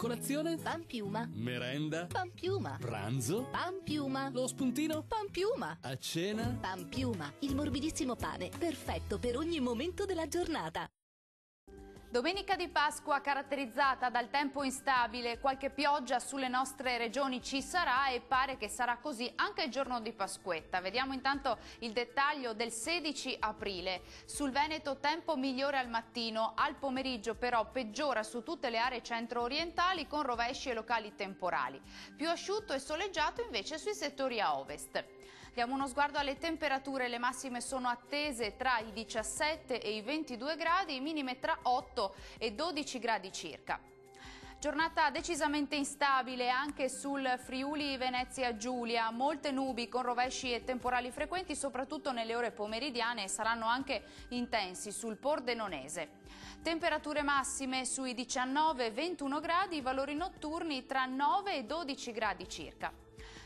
Colazione? Pan piuma. Merenda? Pan piuma. Pranzo? Pan piuma. Lo spuntino? Pan piuma. A cena? Pan piuma, il morbidissimo pane, perfetto per ogni momento della giornata. Domenica di Pasqua caratterizzata dal tempo instabile, qualche pioggia sulle nostre regioni ci sarà e pare che sarà così anche il giorno di Pasquetta. Vediamo intanto il dettaglio del 16 aprile. Sul Veneto tempo migliore al mattino, al pomeriggio però peggiora su tutte le aree centro-orientali con rovesci e locali temporali. Più asciutto e soleggiato invece sui settori a ovest. Diamo uno sguardo alle temperature, le massime sono attese tra i 17 e i 22 gradi, minime tra 8 e 12 gradi circa. Giornata decisamente instabile anche sul Friuli Venezia Giulia, molte nubi con rovesci e temporali frequenti soprattutto nelle ore pomeridiane e saranno anche intensi sul Pordenonese. Temperature massime sui 19-21 gradi, valori notturni tra 9 e 12 gradi circa.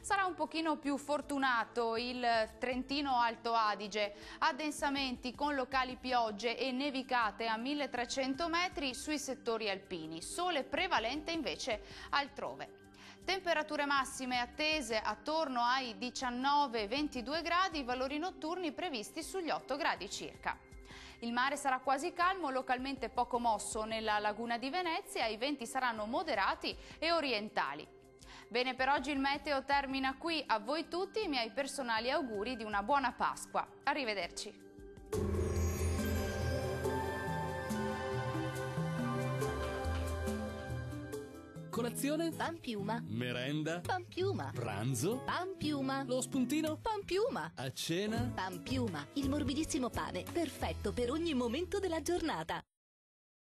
Sarà un pochino più fortunato il Trentino Alto Adige, addensamenti con locali piogge e nevicate a 1300 metri sui settori alpini, sole prevalente invece altrove. Temperature massime attese attorno ai 19-22 gradi, valori notturni previsti sugli 8 gradi circa. Il mare sarà quasi calmo, localmente poco mosso nella laguna di Venezia, i venti saranno moderati e orientali. Bene, per oggi il meteo termina qui. A voi tutti i miei personali auguri di una buona Pasqua. Arrivederci. Colazione? Pan piuma. Merenda? Pan piuma. Pranzo? Pan piuma. Lo spuntino? Pan piuma. A cena? Pan piuma, il morbidissimo pane, perfetto per ogni momento della giornata.